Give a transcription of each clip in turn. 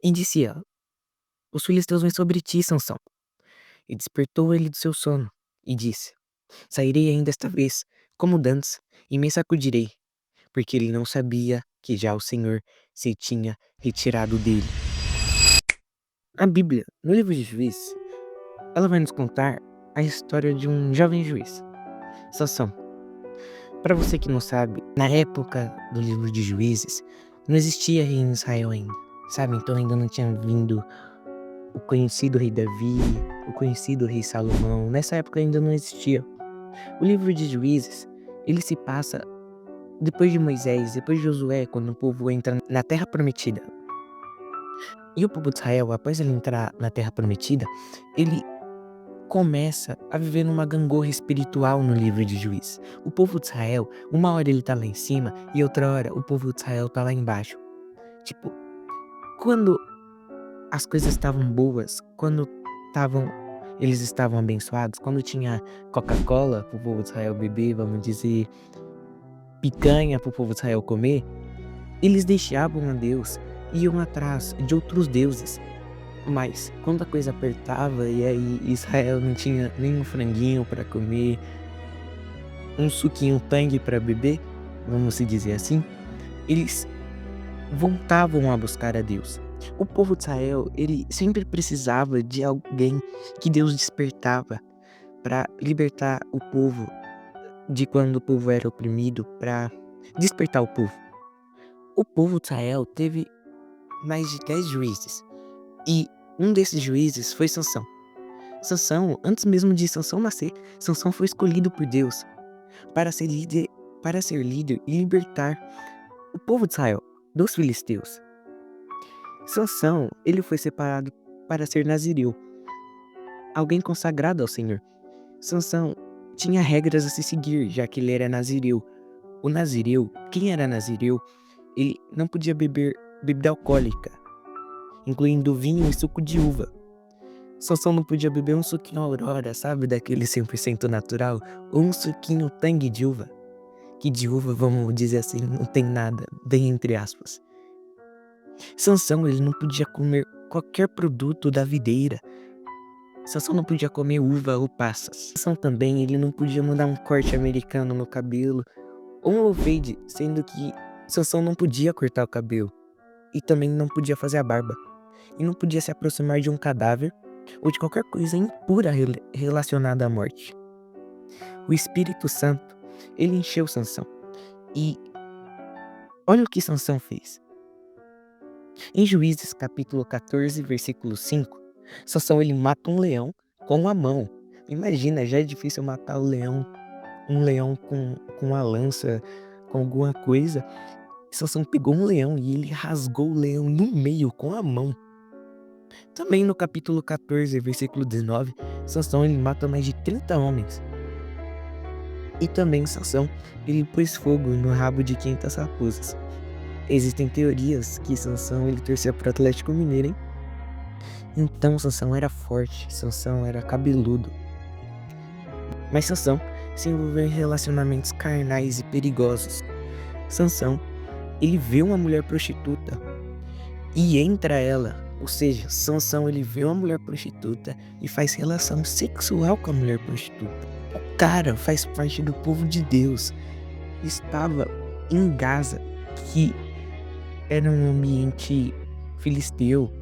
e disse: os filisteus vêm sobre ti, Sansão. E despertou ele do seu sono, e disse: sairei ainda esta vez, como dantes, e me sacudirei, porque ele não sabia que já o Senhor se tinha retirado dele. A Bíblia, no livro de Juízes, ela vai nos contar a história de um jovem juiz, Sansão. Para você que não sabe, na época do livro de Juízes, não existia rei em Israel ainda, sabe? Então ainda não tinha vindo o conhecido rei Davi, o conhecido rei Salomão. Nessa época ainda não existia. O livro de Juízes, ele se passa depois de Moisés, depois de Josué, quando o povo entra na Terra Prometida. E o povo de Israel, após ele entrar na Terra Prometida, ele começa a viver numa gangorra espiritual no livro de Juízes. O povo de Israel, uma hora ele tá lá em cima e outra hora o povo de Israel tá lá embaixo. Tipo, quando as coisas estavam boas, quando eles estavam abençoados, quando tinha Coca-Cola pro povo de Israel beber, vamos dizer, picanha pro povo de Israel comer, eles deixavam a Deus e iam atrás de outros deuses. Mas quando a coisa apertava e aí Israel não tinha nem um franguinho para comer, um suquinho tangue para beber, vamos se dizer assim, eles voltavam a buscar a Deus. O povo de Israel, ele sempre precisava de alguém que Deus despertava para libertar o povo de quando o povo era oprimido, para despertar o povo. O povo de Israel teve mais de 10 juízes e um desses juízes foi Sansão. Sansão, antes mesmo de Sansão nascer, Sansão foi escolhido por Deus para ser líder e libertar o povo de Israel dos filisteus. Sansão, ele foi separado para ser nazireu, alguém consagrado ao Senhor. Sansão tinha regras a se seguir, já que ele era nazireu. O nazireu, quem era nazireu, ele não podia beber bebida alcoólica, incluindo vinho e suco de uva. Sansão não podia beber um suquinho Aurora, sabe, daquele 100% natural, ou um suquinho Tang de uva, que de uva, vamos dizer assim, não tem nada, bem entre aspas. Sansão, ele não podia comer qualquer produto da videira. Sansão não podia comer uva ou passas. Sansão também, ele não podia mandar um corte americano no cabelo, ou um low fade, sendo que Sansão não podia cortar o cabelo, e também não podia fazer a barba, e não podia se aproximar de um cadáver, ou de qualquer coisa impura relacionada à morte. O Espírito Santo, ele encheu Sansão, e olha o que Sansão fez. Em Juízes capítulo 14, versículo 5, Sansão ele mata um leão com a mão. Imagina, já é difícil matar um leão com uma lança, com alguma coisa. Sansão pegou um leão e ele rasgou o leão no meio com a mão. Também no capítulo 14, versículo 19, Sansão ele mata mais de 30 homens. E também Sansão ele pôs fogo no rabo de 500 raposas. Existem teorias que Sansão ele torcia pro Atlético Mineiro, hein? Então Sansão era forte, Sansão era cabeludo. Mas Sansão se envolveu em relacionamentos carnais e perigosos. Sansão, ele vê uma mulher prostituta e entra ela. Ou seja, Sansão ele vê uma mulher prostituta e faz relação sexual com a mulher prostituta. O cara faz parte do povo de Deus. Estava em Gaza, que era um ambiente filisteu.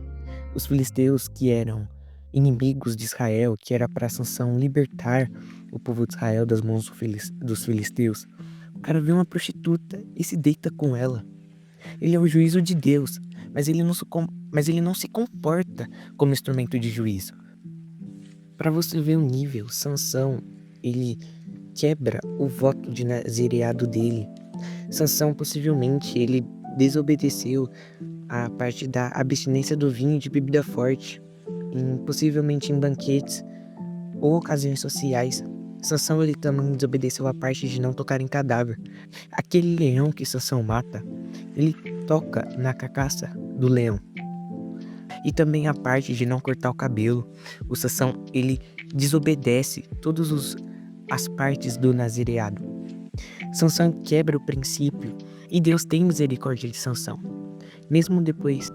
Os filisteus que eram inimigos de Israel, que era para Sansão libertar o povo de Israel das mãos dos filisteus. O cara vê uma prostituta e se deita com ela. Ele é o juízo de Deus, mas ele não se comporta como instrumento de juízo. Para você ver o nível, Sansão, ele quebra o voto de nazireado dele. Sansão possivelmente ele desobedeceu a parte da abstinência do vinho e de bebida forte, possivelmente em banquetes ou ocasiões sociais. Sansão ele também desobedeceu a parte de não tocar em cadáver. Aquele leão que Sansão mata, ele toca na carcaça do leão. E também a parte de não cortar o cabelo. O Sansão ele desobedece todas as partes do nazireado. Sansão quebra o princípio e Deus tem misericórdia de Sansão. Mesmo depois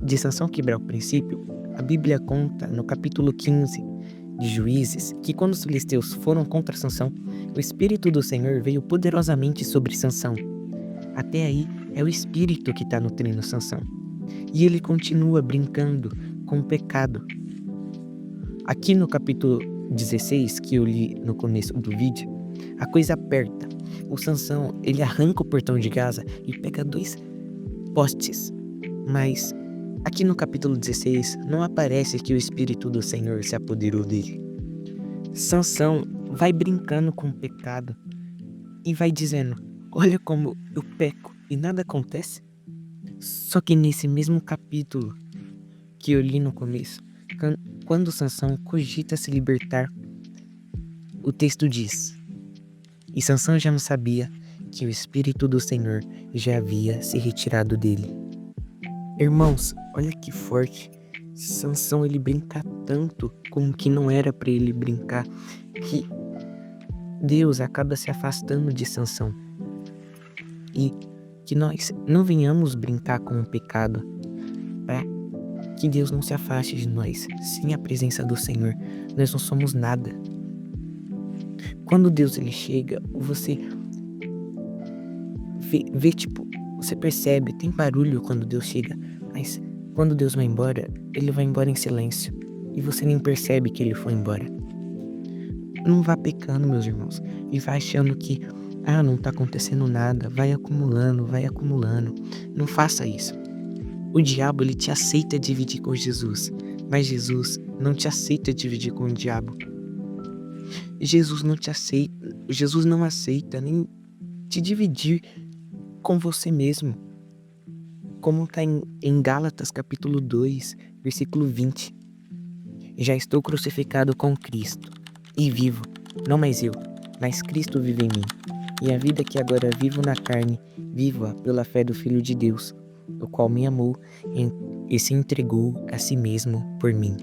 de Sansão quebrar o princípio, a Bíblia conta no capítulo 15 de Juízes que quando os filisteus foram contra Sansão, o Espírito do Senhor veio poderosamente sobre Sansão. Até aí é o Espírito que está nutrindo Sansão. E ele continua brincando com o pecado. Aqui no capítulo 16, que eu li no começo do vídeo, a coisa aperta. O Sansão, ele arranca o portão de casa e pega 2 postes. Mas aqui no capítulo 16 não aparece que o Espírito do Senhor se apoderou dele. Sansão vai brincando com o pecado e vai dizendo: olha como eu peco e nada acontece. Só que nesse mesmo capítulo que eu li no começo, quando Sansão cogita se libertar, o texto diz: e Sansão já não sabia que o Espírito do Senhor já havia se retirado dele. Irmãos, olha que forte. Sansão, ele brinca tanto com o que não era para ele brincar, que Deus acaba se afastando de Sansão. E que nós não venhamos brincar com o pecado, para que Deus não se afaste de nós. Sem a presença do Senhor, nós não somos nada. Quando Deus ele chega, você vê tipo, você percebe, tem barulho quando Deus chega, mas quando Deus vai embora, ele vai embora em silêncio e você nem percebe que ele foi embora. Não vá pecando, meus irmãos, e vá achando que não tá acontecendo nada, vai acumulando. Não faça isso. O diabo ele te aceita dividir com Jesus, mas Jesus não te aceita dividir com o diabo. Jesus não aceita nem te dividir com você mesmo. Como está em Gálatas capítulo 2, versículo 20. Já estou crucificado com Cristo, e vivo, não mais eu, mas Cristo vive em mim. E a vida que agora vivo na carne, vivo-a pela fé do Filho de Deus, o qual me amou e se entregou a si mesmo por mim.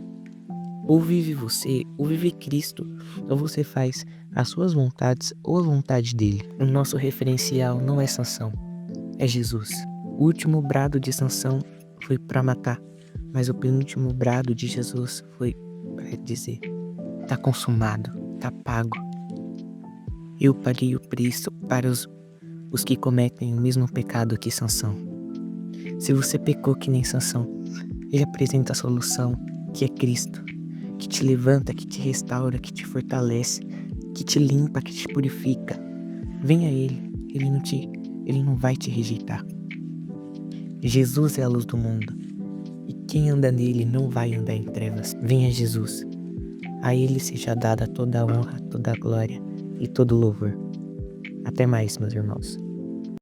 Ou vive você, ou vive Cristo, ou você faz as suas vontades ou a vontade dele. O nosso referencial não é Sansão, é Jesus. O último brado de Sansão foi para matar, mas o penúltimo brado de Jesus foi para dizer: tá consumado, tá pago. Eu paguei o preço para os que cometem o mesmo pecado que Sansão. Se você pecou que nem Sansão, ele apresenta a solução, que é Cristo, que te levanta, que te restaura, que te fortalece, que te limpa, que te purifica. Venha a ele, ele não vai te rejeitar. Jesus é a luz do mundo, e quem anda nele não vai andar em trevas. Venha Jesus, a ele seja dada toda a honra, toda a glória e todo o louvor. Até mais, meus irmãos.